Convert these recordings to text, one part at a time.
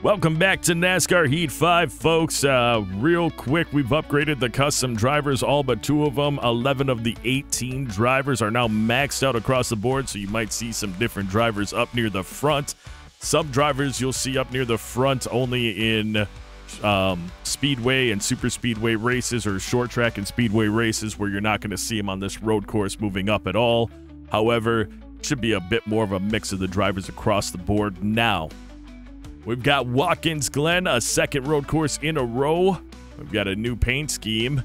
Welcome back to NASCAR Heat 5, folks. Real quick, we've upgraded the custom drivers, all but 2 of them. 11 of the 18 drivers are now maxed out across the board, so you might see some different drivers up near the front. Some drivers you'll see up near the front only in speedway and super speedway races, or short track and speedway races, where you're not going to see them on this road course moving up at all. However, should be a bit more of a mix of the drivers across the board now. We've got Watkins Glen, a second road course in a row. We've got a new paint scheme,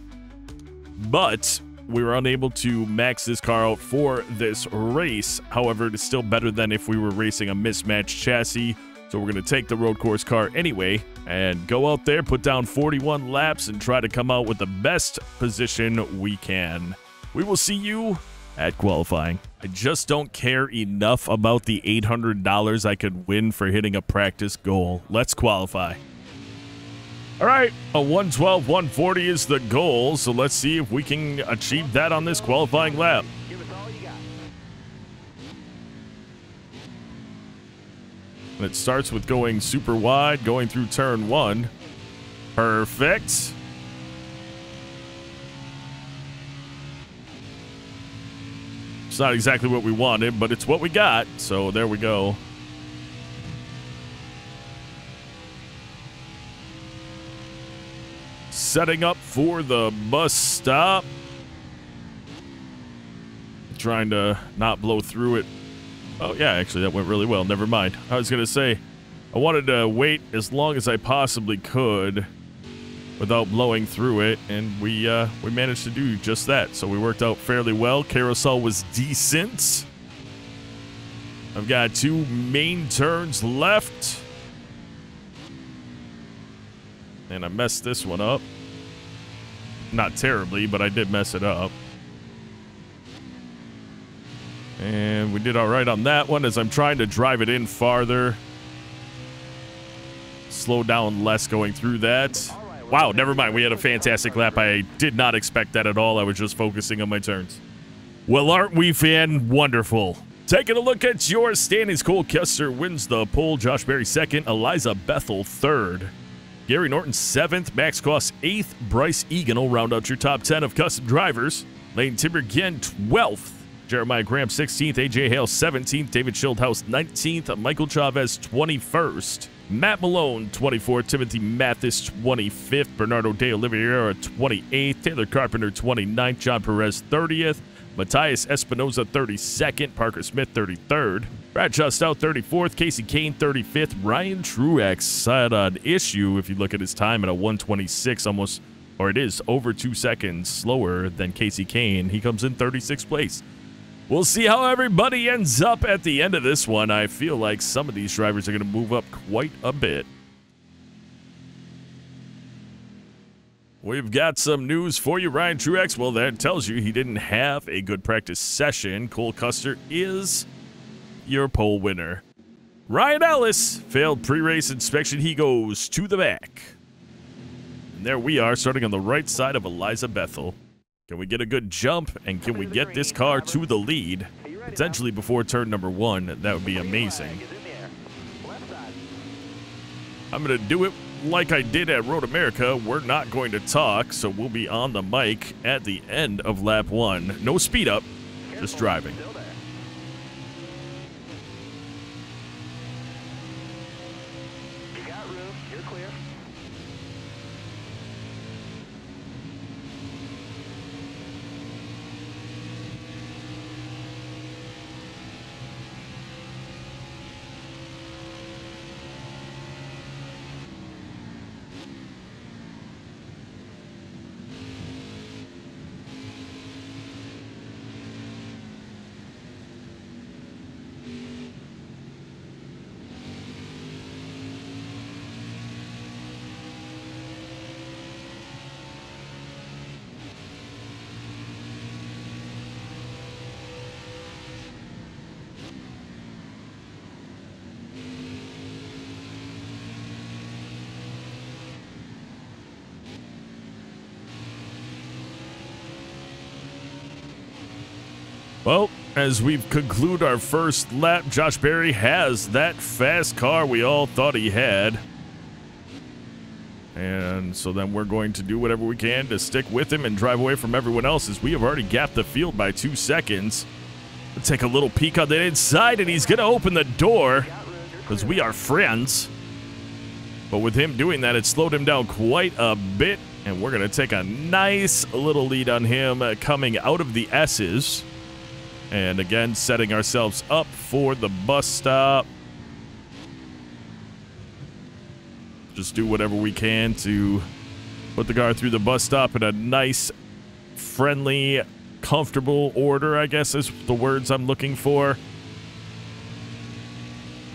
but we were unable to max this car out for this race. However, it is still better than if we were racing a mismatched chassis. So we're going to take the road course car anyway and go out there, put down 41 laps, and try to come out with the best position we can. We will see you at qualifying. I just don't care enough about the $800 I could win for hitting a practice goal. Let's qualify. All right, a 112, 140 is the goal, so let's see if we can achieve that on this qualifying lap. And it starts with going super wide, going through turn 1. Perfect. It's not exactly what we wanted, but it's what we got, so there we go. Setting up for the bus stop. Trying to not blow through it. Oh, yeah, actually, that went really well. Never mind. I was going to say, I wanted to wait as long as I possibly could without blowing through it, and we managed to do just that. So we worked out fairly well. Carousel was decent. I've got 2 main turns left. And I messed this one up. Not terribly, but I did mess it up. And we did all right on that one as I'm trying to drive it in farther. Slow down less going through that. Wow, never mind. We had a fantastic lap. I did not expect that at all. I was just focusing on my turns. Well, aren't we fan wonderful? Taking a look at your standings, Cole Kester wins the pole. Josh Berry 2nd. Eliza Bethel 3rd. Gary Norton 7th. Max Koss 8th. Bryce Egan will round out your top 10 of custom drivers. Lane Timbergen 12th. Jeremiah Graham 16th. AJ Hale 17th. David Schildhouse 19th. Michael Chavez 21st. Matt Malone, 24th. Timothy Mathis, 25th. Bernardo De Oliveira, 28th. Taylor Carpenter, 29th. John Perez, 30th. Matthias Espinoza, 32nd. Parker Smith, 33rd. Bradshaw Stout, 34th. Casey Kane, 35th. Ryan Truex had an issue if you look at his time at a 126, almost, or it is over 2 seconds slower than Casey Kane. He comes in 36th place. We'll see how everybody ends up at the end of this one. I feel like some of these drivers are going to move up quite a bit. We've got some news for you. Ryan Truex, well, that tells you he didn't have a good practice session. Cole Custer is your pole winner. Ryan Ellis failed pre-race inspection. He goes to the back. And there we are, starting on the right side of Eliza Bethel. Can we get a good jump, and can we get this car to the lead, potentially before turn number 1? That would be amazing. I'm going to do it like I did at Road America. We're not going to talk, so we'll be on the mic at the end of lap 1. No speed up, just driving. Well, as we conclude our first lap, Josh Berry has that fast car we all thought he had. And so then we're going to do whatever we can to stick with him and drive away from everyone else, as we have already gapped the field by 2 seconds. Let's take a little peek on the inside, and he's going to open the door because we are friends. But with him doing that, it slowed him down quite a bit, and we're going to take a nice little lead on him coming out of the S's. And again, setting ourselves up for the bus stop. Just do whatever we can to put the car through the bus stop in a nice, friendly, comfortable order, I guess is the words I'm looking for.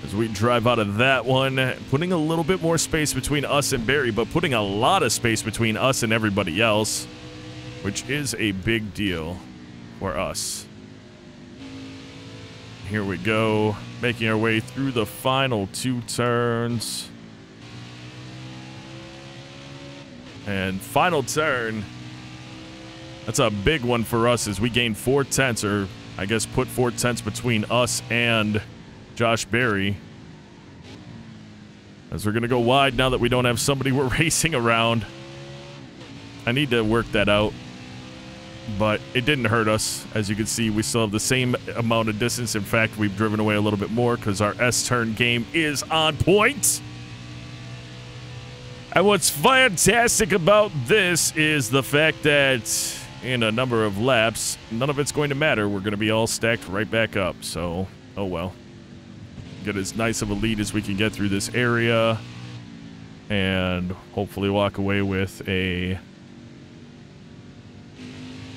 As we drive out of that one, putting a little bit more space between us and Barry, but putting a lot of space between us and everybody else, which is a big deal for us. Here we go, making our way through the final 2 turns. And final turn, that's a big one for us as we gain 4 tenths, or I guess put 4 tenths between us and Josh Berry. As we're going to go wide now that we don't have somebody we're racing around. I need to work that out, but it didn't hurt us. As you can see, we still have the same amount of distance. In fact, we've driven away a little bit more because our S-turn game is on point. And what's fantastic about this is the fact that in a number of laps, none of it's going to matter. We're going to be all stacked right back up. So, oh well. Get as nice of a lead as we can get through this area. And hopefully walk away with a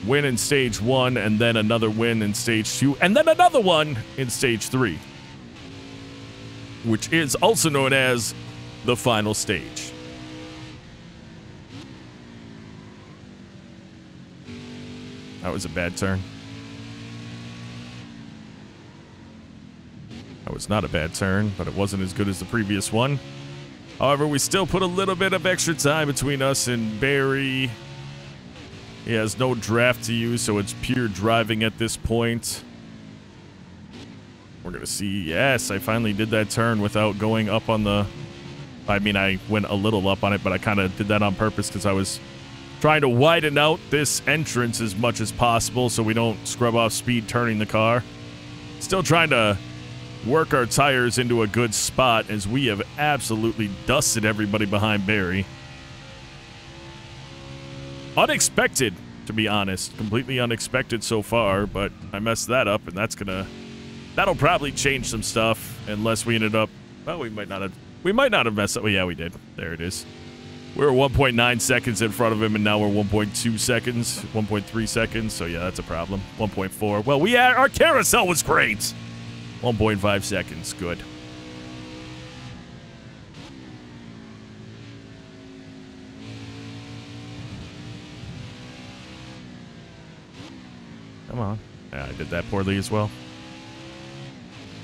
win in stage 1, and then another win in stage 2, and then another one in stage 3. Which is also known as the final stage. That was a bad turn. That was not a bad turn, but it wasn't as good as the previous one. However, we still put a little bit of extra time between us and Barry. He has no draft to use, so it's pure driving at this point. We're going to see, yes, I finally did that turn without going up on the... I mean, I went a little up on it, but I kind of did that on purpose because I was trying to widen out this entrance as much as possible so we don't scrub off speed turning the car. Still trying to work our tires into a good spot as we have absolutely dusted everybody behind Barry. Unexpected, to be honest. Completely unexpected so far, but I messed that up, and that'll probably change some stuff unless we ended up... Well, we might not have messed up. Well, yeah, we did. There it is. We were 1.9 seconds in front of him, and now we're 1.2 seconds, 1.3 seconds. So, yeah, that's a problem. 1.4. Well, our carousel was great. 1.5 seconds. Good. Come on. Yeah, I did that poorly as well.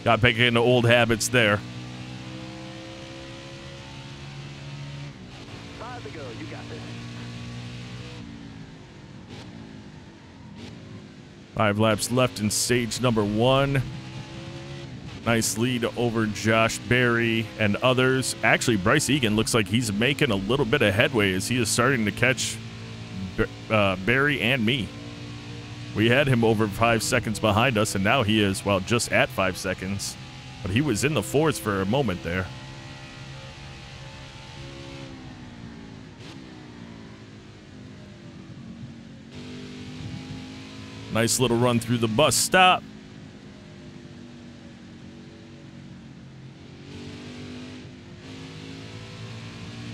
Got back into old habits there. 5 to go. You got this. 5 laps left in stage number 1. Nice lead over Josh Berry and others. Actually, Bryce Egan looks like he's making a little bit of headway as he is starting to catch Berry and me. We had him over 5 seconds behind us, and now he is, well, just at 5 seconds. But he was in the 4s for a moment there. Nice little run through the bus stop.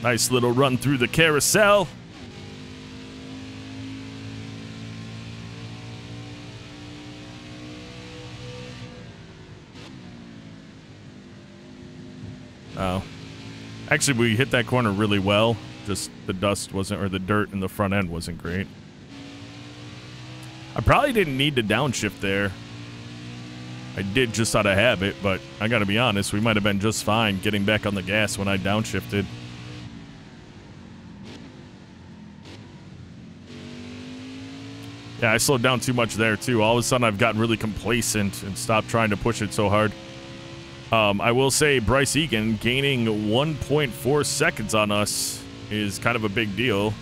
Nice little run through the carousel. Oh. Actually, we hit that corner really well. Just the dust wasn't, or the dirt in the front end wasn't great. I probably didn't need to downshift there. I did just out of habit, but I gotta be honest, we might have been just fine getting back on the gas when I downshifted. Yeah, I slowed down too much there, too. All of a sudden, I've gotten really complacent and stopped trying to push it so hard. I will say Bryce Egan gaining 1.4 seconds on us is kind of a big deal.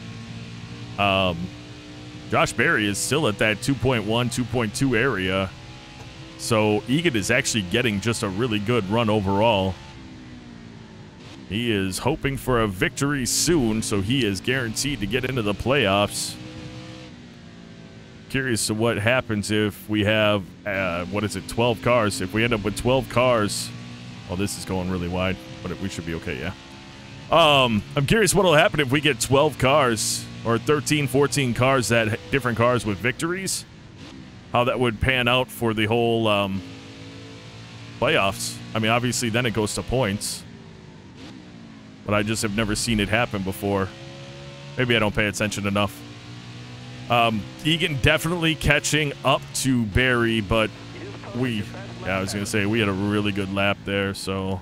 Josh Berry is still at that 2.1, 2.2 area. So Egan is actually getting just a really good run overall. He is hoping for a victory soon, so he is guaranteed to get into the playoffs. Curious to what happens if we have, 12 cars. If we end up with 12 cars, well, this is going really wide, but we should be okay, yeah. I'm curious what will happen if we get 12 cars or 13, 14 cars, different cars with victories. How that would pan out for the whole playoffs. I mean, obviously, then it goes to points. But I just have never seen it happen before. Maybe I don't pay attention enough. Egan definitely catching up to Barry, but I was going to say, we had a really good lap there, so.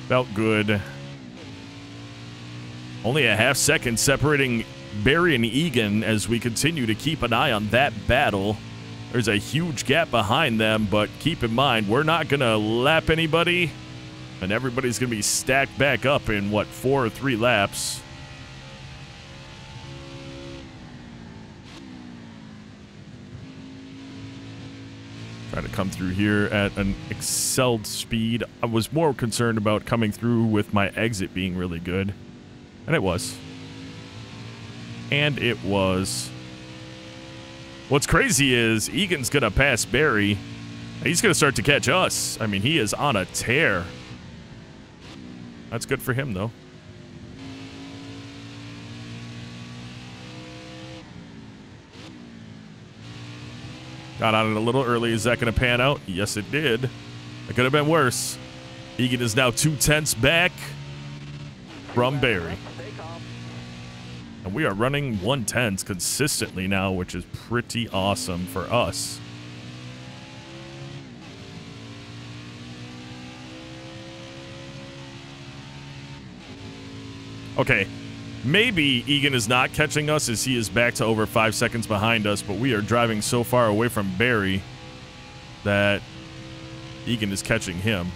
Felt good. Only a half second separating Barry and Egan as we continue to keep an eye on that battle. There's a huge gap behind them, but keep in mind, we're not going to lap anybody, and everybody's going to be stacked back up in, 4 or 3 laps. Try to come through here at an excelled speed. I was more concerned about coming through with my exit being really good. And it was. And it was. What's crazy is Egan's going to pass Barry. He's going to start to catch us. I mean, he is on a tear. That's good for him, though. Got on it a little early. Is that going to pan out? Yes, it did. It could have been worse. Egan is now 2/10 back from Barry. And we are running 1/10s consistently now, which is pretty awesome for us. Okay, maybe Egan is not catching us as he is back to over 5 seconds behind us, but we are driving so far away from Barry that Egan is catching him.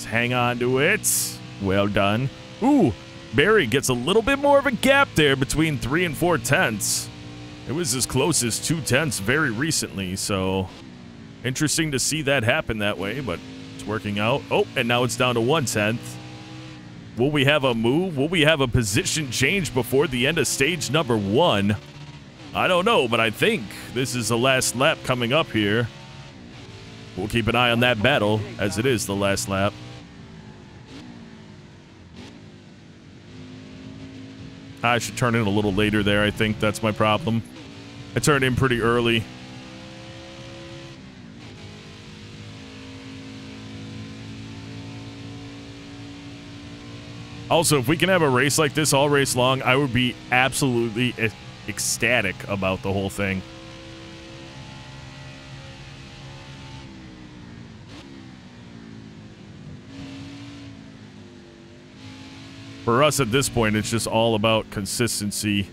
Hang on to it. Well done. Ooh, Barry gets a little bit more of a gap there between 3 and 4/10. It was as close as 2/10 very recently, so interesting to see that happen that way, but it's working out. Oh, and now it's down to 1/10. Will we have a move? Will we have a position change before the end of stage number 1? I don't know, but I think this is the last lap coming up here. We'll keep an eye on that battle as it is the last lap. I should turn in a little later there. I think that's my problem. I turned in pretty early. Also, if we can have a race like this all race long, I would be absolutely ecstatic about the whole thing. For us at this point, it's just all about consistency.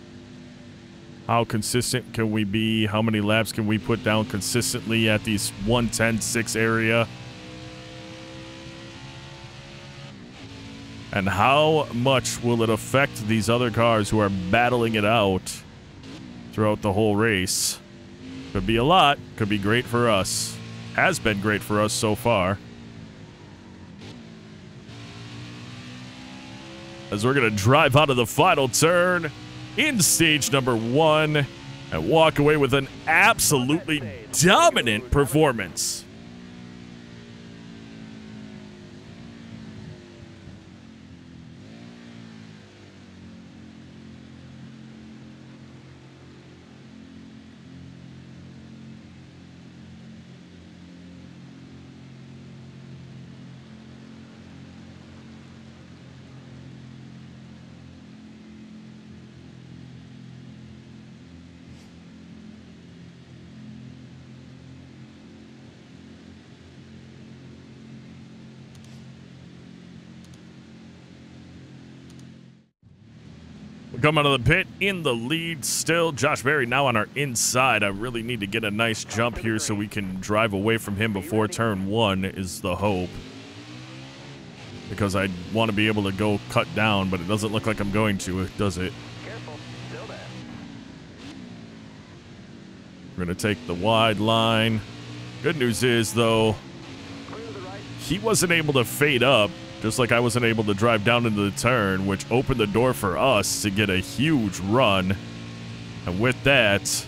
How consistent can we be? How many laps can we put down consistently at these 1:10.6 area? And how much will it affect these other cars who are battling it out throughout the whole race? Could be a lot. Could be great for us. Has been great for us so far. As we're going to drive out of the final turn in stage number 1 and walk away with an absolutely dominant performance. Come out of the pit in the lead still. Josh Berry now on our inside. I really need to get a nice jump here so we can drive away from him before turn 1 is the hope. Because I want to be able to go cut down, but it doesn't look like I'm going to, does it? Careful, still there. We're going to take the wide line. Good news is, though, he wasn't able to fade up. Just like I wasn't able to drive down into the turn, which opened the door for us to get a huge run. And with that,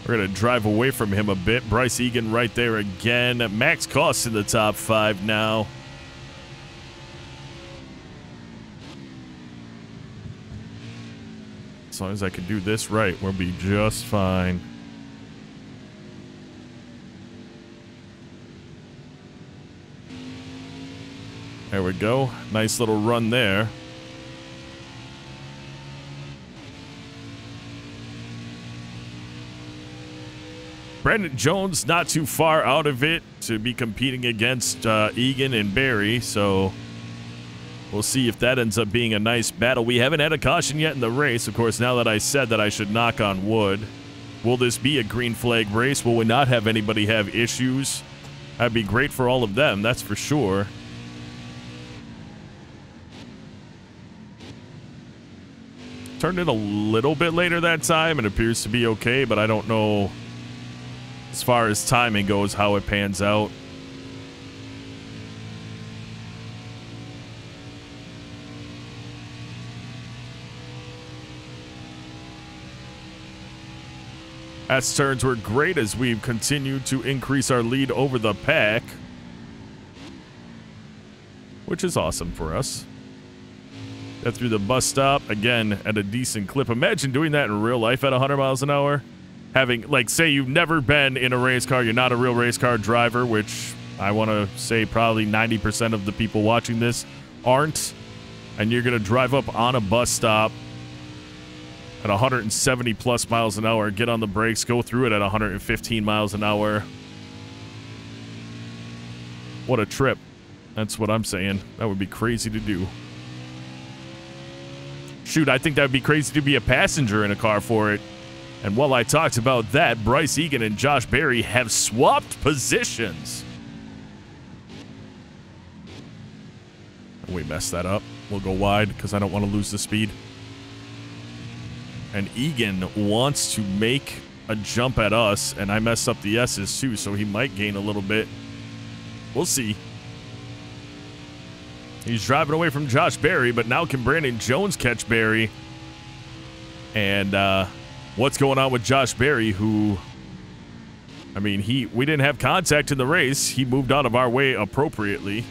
we're going to drive away from him a bit. Bryce Egan right there again. Max Cost in the top 5 now. As long as I can do this right, we'll be just fine. There we go. Nice little run there. Brandon Jones not too far out of it to be competing against Egan and Barry, so we'll see if that ends up being a nice battle. We haven't had a caution yet in the race. Of course, now that I said that, I should knock on wood. Will this be a green flag race? Will we not have anybody have issues? That'd be great for all of them, that's for sure. Turned in a little bit later that time. It appears to be okay, but I don't know as far as timing goes how it pans out. As turns were great as we've continued to increase our lead over the pack, which is awesome for us. Got through the bus stop, again, at a decent clip. Imagine doing that in real life at 100 miles an hour. Having, like, say you've never been in a race car, you're not a real race car driver, which I want to say probably 90% of the people watching this aren't. And you're going to drive up on a bus stop at 170 plus miles an hour, get on the brakes, go through it at 115 miles an hour. What a trip. That's what I'm saying. That would be crazy to do. Shoot, I think that would be crazy to be a passenger in a car for it. And while I talked about that, Bryce Egan and Josh Berry have swapped positions. We messed that up. We'll go wide because I don't want to lose the speed. And Egan wants to make a jump at us, and I messed up the S's too, so he might gain a little bit. We'll see. He's driving away from Josh Berry, but now can Brandon Jones catch Berry? And what's going on with Josh Berry, who, I mean, we didn't have contact in the race. He moved out of our way appropriately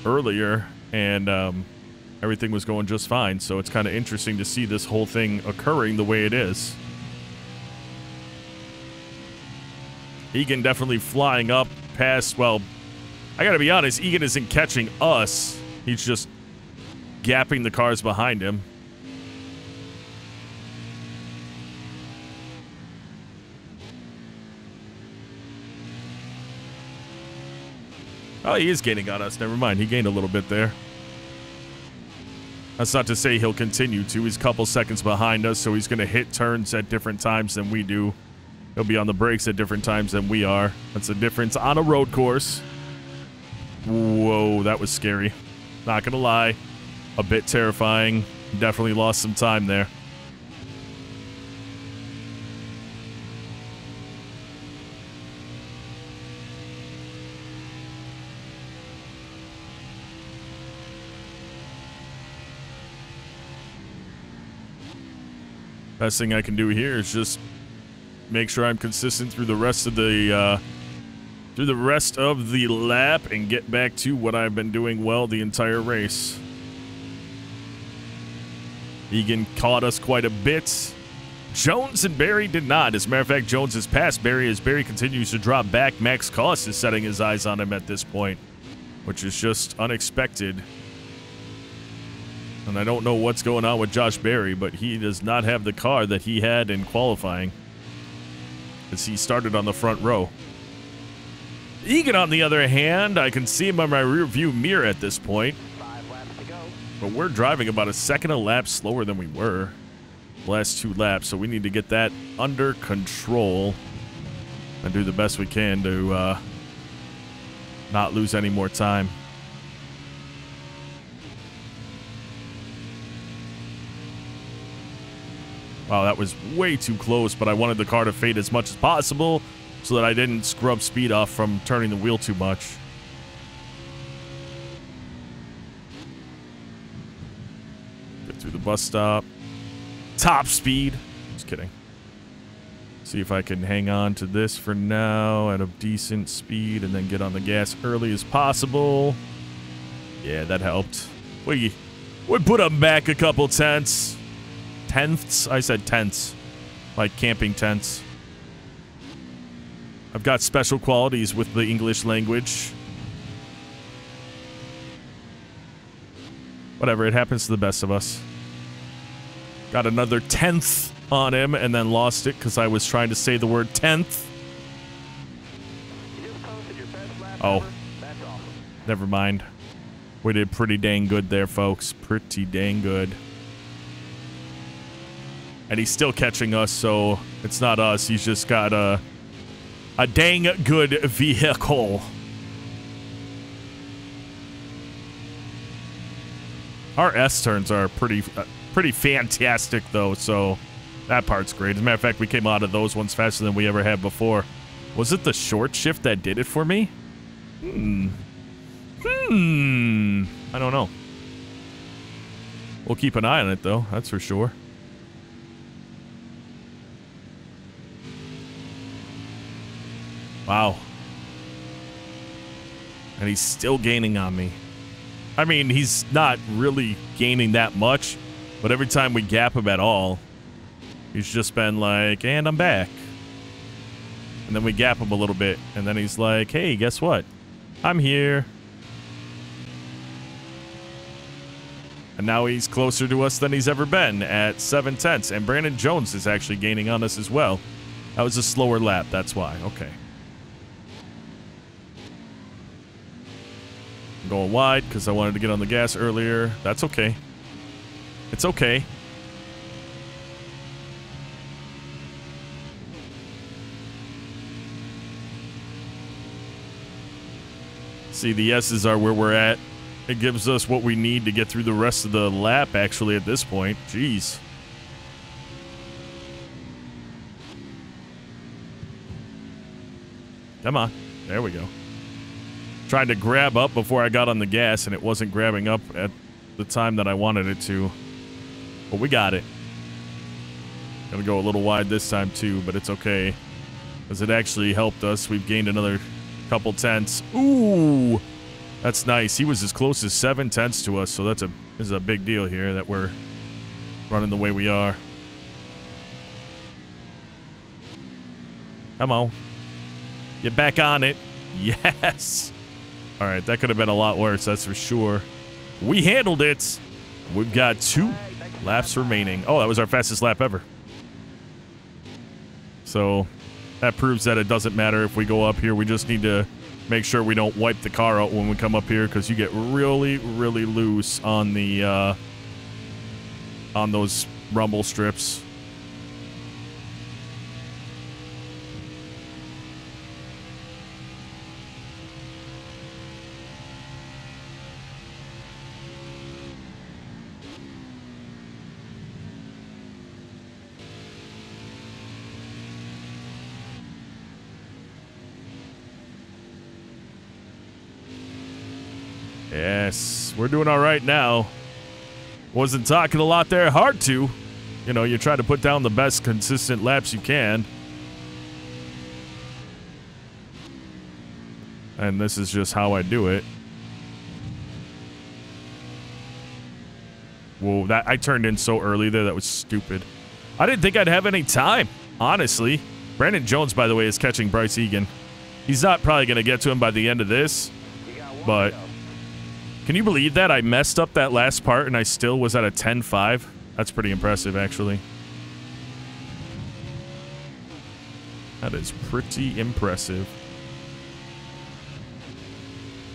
earlier, and everything was going just fine. So it's kind of interesting to see this whole thing occurring the way it is. Egan definitely flying up past, well, I gotta be honest, Egan isn't catching us. He's just gapping the cars behind him. Oh, he is gaining on us. Never mind. He gained a little bit there. That's not to say he'll continue to. He's a couple seconds behind us, so he's going to hit turns at different times than we do. He'll be on the brakes at different times than we are. That's the difference on a road course. Whoa, that was scary. Not gonna lie. A bit terrifying. Definitely lost some time there. Best thing I can do here is just make sure I'm consistent through the rest of the lap and get back to what I've been doing well the entire race. Egan caught us quite a bit. Jones and Berry did not. As a matter of fact, Jones has passed Berry as Berry continues to drop back. Max Koss is setting his eyes on him at this point, which is just unexpected. And I don't know what's going on with Josh Berry, but he does not have the car that he had in qualifying, as he started on the front row. Egan, on the other hand, I can see him on my rear view mirror at this point. 5 laps to go. But we're driving about a second a lap slower than we were the last 2 laps, so we need to get that under control and do the best we can to not lose any more time. Wow, that was way too close, but I wanted the car to fade as much as possible so that I didn't scrub speed off from turning the wheel too much. Get through the bus stop. Top speed. Just kidding. See if I can hang on to this for now at a decent speed and then get on the gas early as possible. Yeah, that helped. We put them back a couple tenths. Tenths? I said tenths. Like camping tents. I've got special qualities with the English language. Whatever, it happens to the best of us. Got another tenth on him and then lost it because I was trying to say the word tenth. Oh. Never mind. We did pretty dang good there, folks. Pretty dang good. And he's still catching us, so it's not us. He's just got a dang good vehicle. Our S-turns are pretty fantastic, though, so that part's great. As a matter of fact, we came out of those ones faster than we ever had before. Was it the short shift that did it for me? I don't know. We'll keep an eye on it, though. That's for sure. Wow. And he's still gaining on me. I mean, he's not really gaining that much, but every time we gap him at all, he's just been like, and I'm back. And then we gap him a little bit, and then he's like, hey, guess what? I'm here. And now he's closer to us than he's ever been at 7 tenths. And Brandon Jones is actually gaining on us as well. That was a slower lap, that's why. Okay. I'm going wide because I wanted to get on the gas earlier. That's okay. It's okay. See, the S's are where we're at. It gives us what we need to get through the rest of the lap, actually, at this point. Jeez. Come on. There we go. Tried to grab up before I got on the gas, and it wasn't grabbing up at the time that I wanted it to. But we got it. Gonna go a little wide this time, too, but it's okay. Because it actually helped us. We've gained another couple tenths. Ooh! That's nice. He was as close as 7 tenths to us, so this is a big deal here that we're running the way we are. Come on. Get back on it. Yes! All right, that could have been a lot worse, that's for sure. We handled it. We've got 2 laps remaining. Oh, that was our fastest lap ever. So that proves that it doesn't matter if we go up here. We just need to make sure we don't wipe the car out when we come up here, because you get really, really loose on the on those rumble strips. Yes, we're doing all right now. Wasn't talking a lot there. Hard to. You know, you try to put down the best consistent laps you can. And this is just how I do it. Whoa, I turned in so early there. That was stupid. I didn't think I'd have any time, honestly. Brandon Jones, by the way, is catching Bryce Egan. He's not probably going to get to him by the end of this, but can you believe that? I messed up that last part and I still was at a 10.5. That's pretty impressive, actually. That is pretty impressive.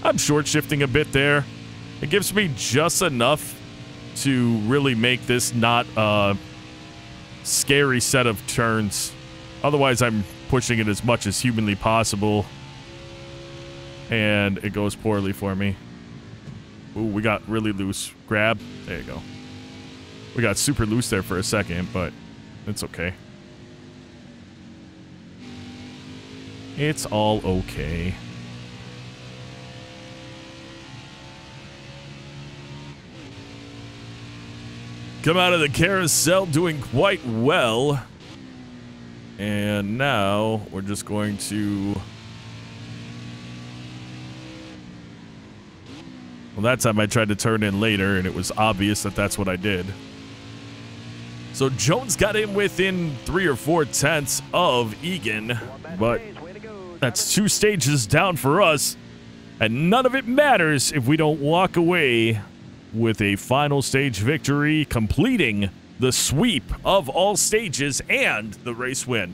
I'm short shifting a bit there. It gives me just enough to really make this not a scary set of turns. Otherwise, I'm pushing it as much as humanly possible. And it goes poorly for me. Ooh, we got really loose. Grab. There you go. We got super loose there for a second, but it's okay. It's all okay. Come out of the carousel doing quite well. And now we're just going to... Well, that time I tried to turn in later, and it was obvious that that's what I did. So Jones got in within 3 or 4 tenths of Egan, but that's 2 stages down for us. And none of it matters if we don't walk away with a final stage victory, completing the sweep of all stages and the race win.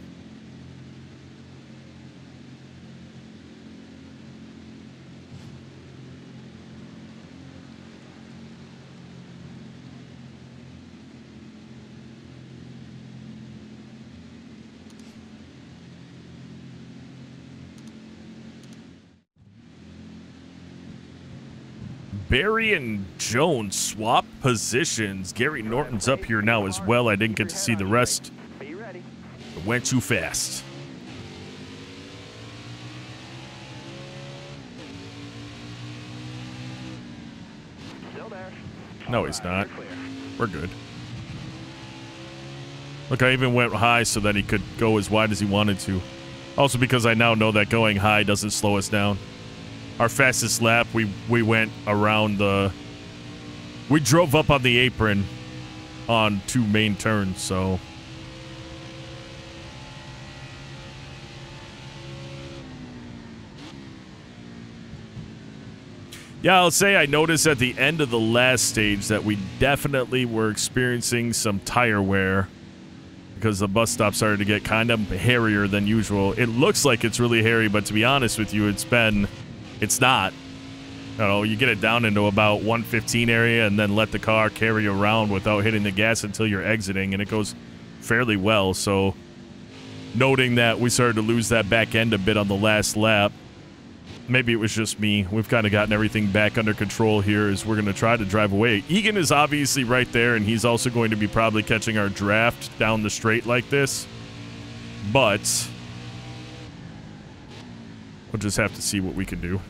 Barry and Jones swap positions. Gary Norton's up here now as well. I didn't get to see the rest. It went too fast. No, he's not. We're good. Look, I even went high so that he could go as wide as he wanted to. Also because I now know that going high doesn't slow us down. Our fastest lap, we went around the... We drove up on the apron on 2 main turns, so... Yeah, I'll say I noticed at the end of the last stage that we definitely were experiencing some tire wear because the bus stop started to get kind of hairier than usual. It looks like it's really hairy, but to be honest with you, it's not. You know, you get it down into about 115 area and then let the car carry around without hitting the gas until you're exiting, and it goes fairly well. So noting that we started to lose that back end a bit on the last lap, maybe it was just me. We've kind of gotten everything back under control here as we're going to try to drive away. Egan is obviously right there, and he's also going to be probably catching our draft down the straight like this. But we'll just have to see what we can do.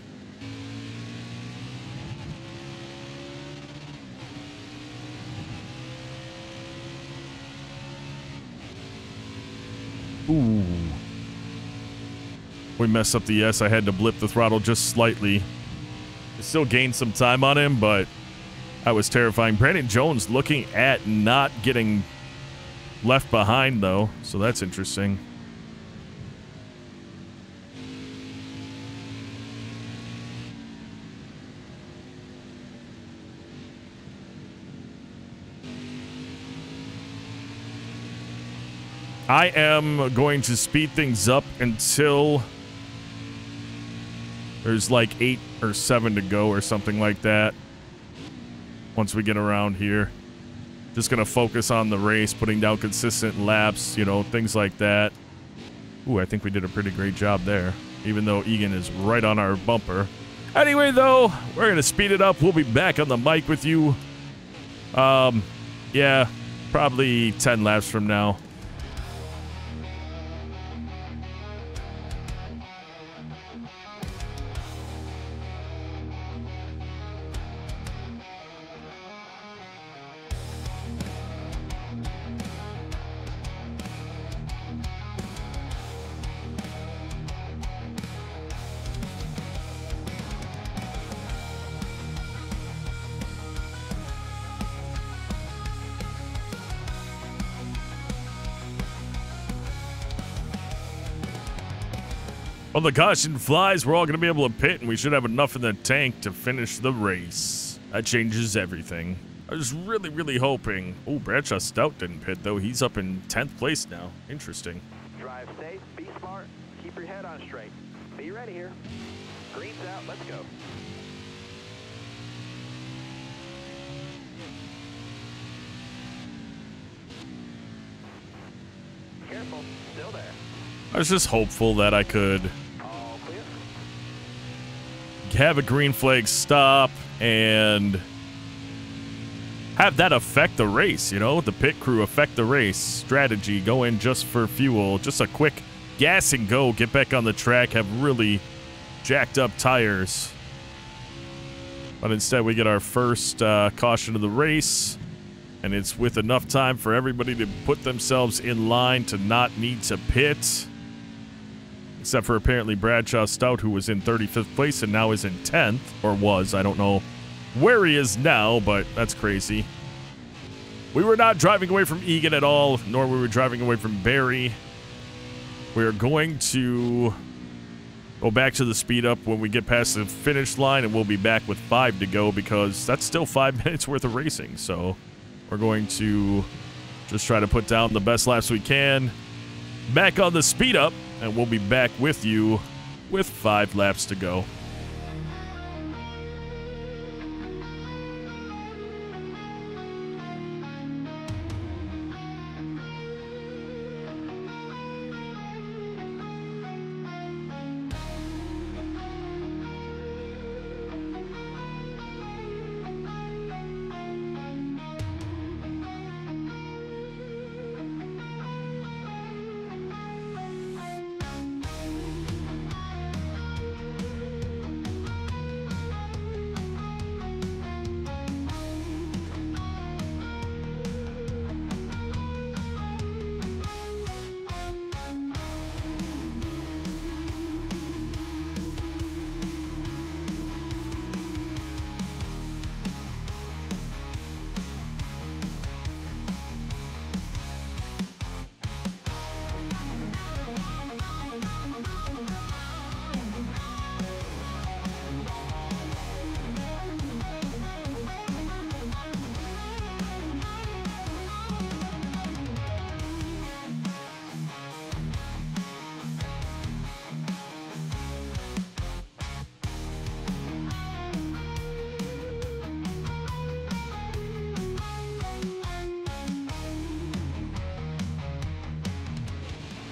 Ooh. We messed up the S. I had to blip the throttle just slightly. I still gained some time on him, but that was terrifying. Brandon Jones looking at not getting left behind, though, so that's interesting. I am going to speed things up until there's like 8 or 7 to go or something like that. Once we get around here. Just going to focus on the race, putting down consistent laps, you know, things like that. Ooh, I think we did a pretty great job there, even though Egan is right on our bumper. Anyway, though, we're going to speed it up. We'll be back on the mic with you. Yeah, probably 10 laps from now. When the caution flies, we're all going to be able to pit, and we should have enough in the tank to finish the race. That changes everything. I was really, really hoping... Oh, Bradshaw Stout didn't pit, though. He's up in 10th place now. Interesting. Drive safe, be smart, keep your head on straight. Be ready here. Green's out, let's go. careful. Still there. I was just hopeful that I could All clear. have a green flag stop and have that affect the race, you know? The pit crew affect the race. Strategy, go in just for fuel. Just a quick gas and go, get back on the track, have really jacked up tires. But instead we get our first caution of the race, and it's with enough time for everybody to put themselves in line to not need to pit. Except for apparently Bradshaw Stout, who was in 35th place and now is in 10th, or was, I don't know where he is now, but that's crazy. We were not driving away from Egan at all, nor were we driving away from Barry. We are going to go back to the speed up when we get past the finish line, and we'll be back with 5 to go because that's still 5 minutes worth of racing. So we're going to just try to put down the best laps we can. Back on the speed up, and we'll be back with you with 5 laps to go.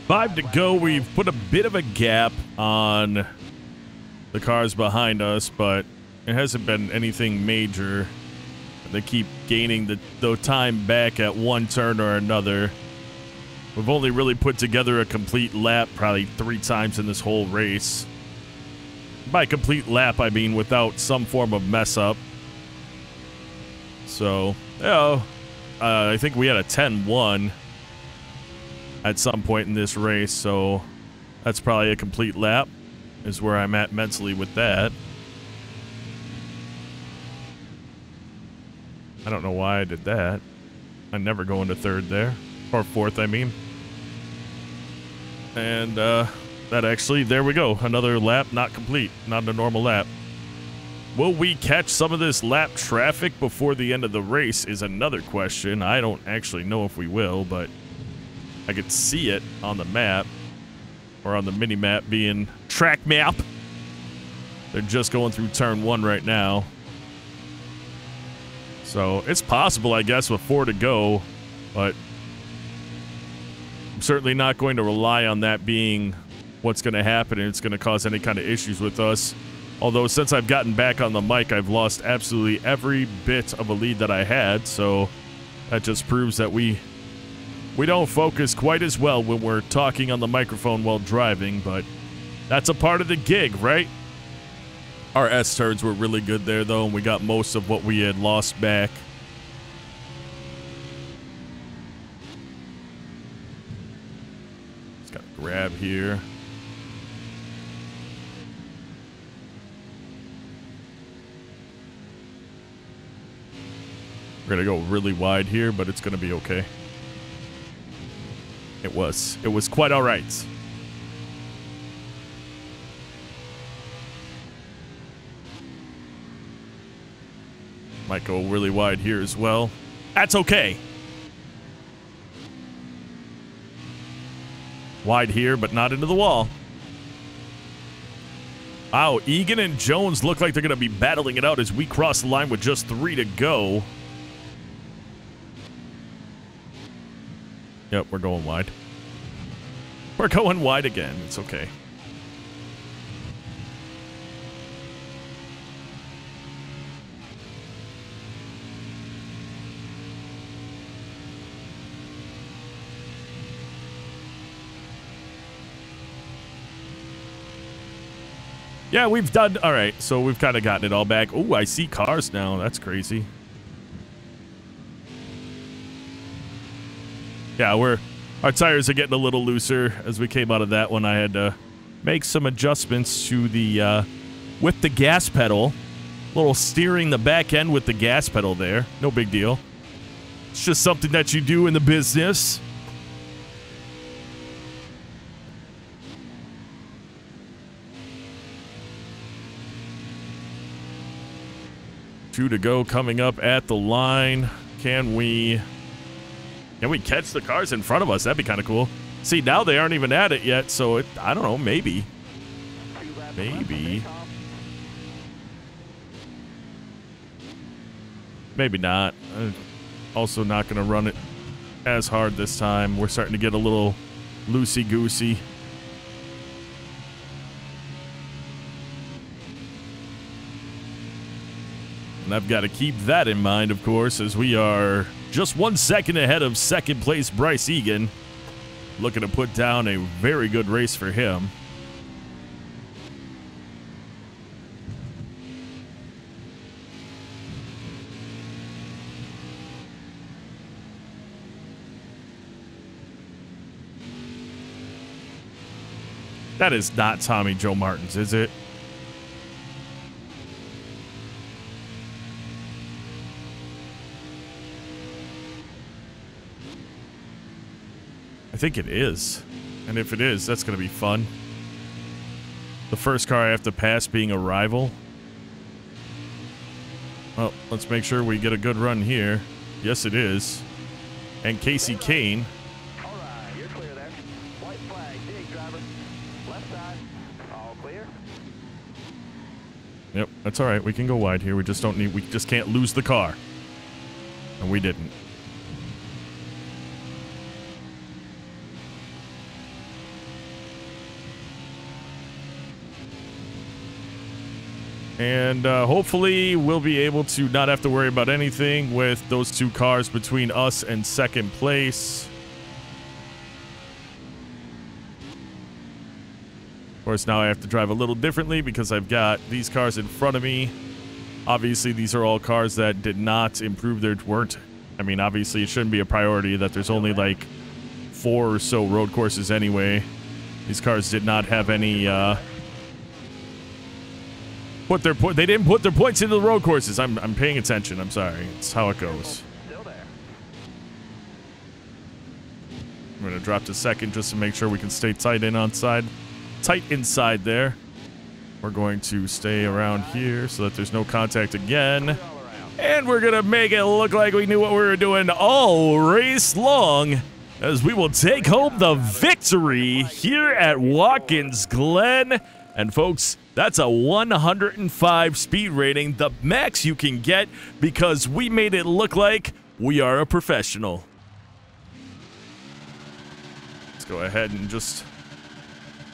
Five to go. We've put a bit of a gap on the cars behind us, but it hasn't been anything major. They keep gaining the time back at one turn or another. We've only really put together a complete lap probably 3 times in this whole race. By complete lap, I mean without some form of mess up. So, I think we had a 10-1 at some point in this race, so that's probably a complete lap is where I'm at mentally with that. I don't know why I did that. I never go into 3rd there. Or 4th, I mean. And that actually, there we go. Another lap not complete. Not a normal lap. Will we catch some of this lap traffic before the end of the race is another question. I don't actually know if we will, but I could see it on the map, or on the mini-map being track map. They're just going through turn 1 right now. So it's possible, I guess, with 4 to go, but I'm certainly not going to rely on that being what's going to happen and it's going to cause any kind of issues with us. Although since I've gotten back on the mic, I've lost absolutely every bit of a lead that I had, so that just proves that we don't focus quite as well when we're talking on the microphone while driving, but that's a part of the gig, right? Our S-turns were really good there, though, and we got most of what we had lost back. Just got to grab here. We're going to go really wide here, but it's going to be okay. It was quite all right. Might go really wide here as well. That's okay. Wide here, but not into the wall. Wow, Egan and Jones look like they're going to be battling it out as we cross the line with just 3 to go. Yep, we're going wide. We're going wide again. It's okay. Yeah, we've done... All right, so we've kind of gotten it all back. Oh, I see cars now. That's crazy. Yeah, our tires are getting a little looser. As we came out of that one, I had to make some adjustments to the... with the gas pedal. A little steering the back end with the gas pedal there. No big deal. It's just something that you do in the business. Two to go coming up at the line. Can we catch the cars in front of us? That'd be kind of cool. See, now they aren't even at it yet, so I don't know, maybe. Maybe. Maybe not. Also not going to run it as hard this time. We're starting to get a little loosey-goosey. And I've got to keep that in mind, of course, as we are just 1 second ahead of second place Bryce Egan. Looking to put down a very good race for him. That is not Tommy Joe Martins, is it? I think it is. And if it is, that's going to be fun. The first car I have to pass being a rival. Well, let's make sure we get a good run here. Yes, it is. And Casey Kane. All right, you're clear there. White flag, dig driver. Left side, all clear. Yep, that's all right. We can go wide here. We just don't need. We just can't lose the car. And we didn't. And hopefully we'll be able to not have to worry about anything with those two cars between us and second place. Of course, now I have to drive a little differently because I've got these cars in front of me. Obviously, these are all cars that did not improve their... I mean, obviously, it shouldn't be a priority that there's only like 4 or so road courses anyway. These cars did not have any... They didn't put their points into the road courses. I'm paying attention. I'm sorry. It's how it goes. Still there. I'm going to drop to second just to make sure we can stay tight inside there. We're going to stay around here so that there's no contact again. And we're going to make it look like we knew what we were doing all race long, as we will take home the victory here at Watkins Glen. And folks, that's a 105 speed rating, the max you can get, because we made it look like we are a professional. Let's go ahead and just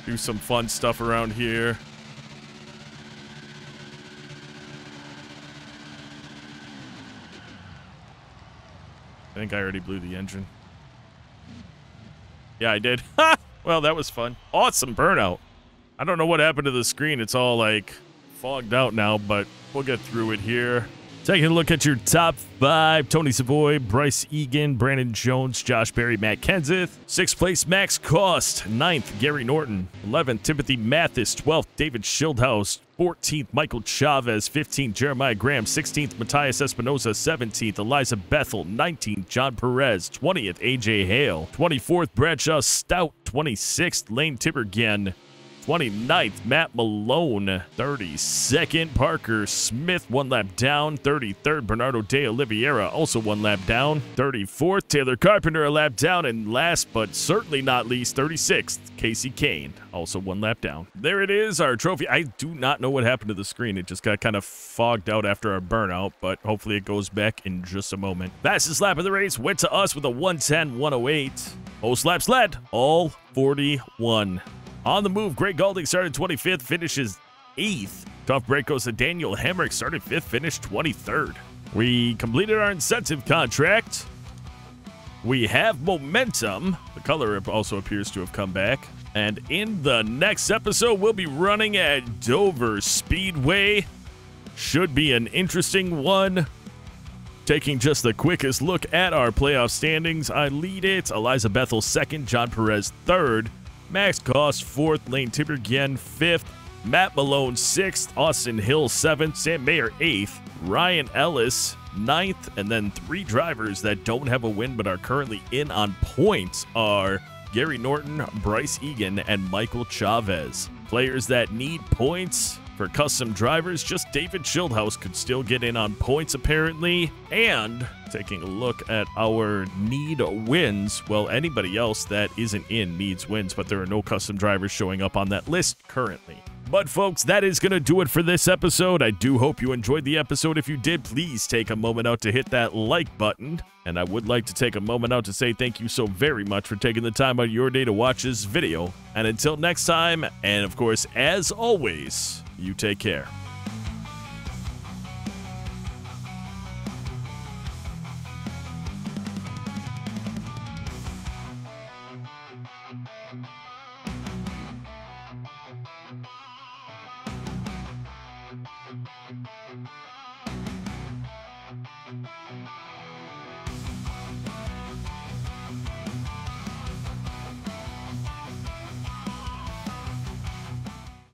do some fun stuff around here. I think I already blew the engine. Yeah, I did. Well, that was fun. Awesome burnout. I don't know what happened to the screen. It's all like fogged out now, but we'll get through it here. Taking a look at your top 5. Tony Savoy, Bryce Egan, Brandon Jones, Josh Berry, Matt Kenseth. 6th place, Max Cost. 9th, Gary Norton. 11th, Timothy Mathis. 12th, David Schildhaus. 14th, Michael Chavez. 15th, Jeremiah Graham. 16th, Matthias Espinosa. 17th, Eliza Bethel. 19th, John Perez. 20th, AJ Hale. 24th, Bradshaw Stout. 26th, Lane Tibbergen. 29th, Matt Malone. 32nd, Parker Smith, 1 lap down. 33rd, Bernardo de Oliveira, also 1 lap down. 34th, Taylor Carpenter, a lap down. And last but certainly not least, 36th, Casey Kane, also 1 lap down. There it is, our trophy. I do not know what happened to the screen. It just got kind of fogged out after our burnout, but hopefully it goes back in just a moment. Fastest lap of the race went to us with a 1:10.108. Host laps led, all 41. On the move, Greg Galding started 25th, finishes 8th. Tough break goes to Daniel Hemrick, started 5th, finished 23rd. We completed our incentive contract. We have momentum. The color also appears to have come back. And in the next episode, we'll be running at Dover Speedway. Should be an interesting one. Taking just the quickest look at our playoff standings, I lead it. Eliza Bethel 2nd, John Perez 3rd, Max Goss 4th, Lane Tiberghien 5th, Matt Malone 6th, Austin Hill 7th, Sam Mayer 8th, Ryan Ellis 9th, and then 3 drivers that don't have a win but are currently in on points are Gary Norton, Bryce Egan, and Michael Chavez. Players that need points for custom drivers, just David Schildhouse could still get in on points apparently. And taking a look at our need wins, well, anybody else that isn't in needs wins, but there are no custom drivers showing up on that list currently. But folks, that is going to do it for this episode. I do hope you enjoyed the episode. If you did, please take a moment out to hit that like button. And I would like to take a moment out to say thank you so very much for taking the time out of your day to watch this video. And until next time, and of course, as always, you take care.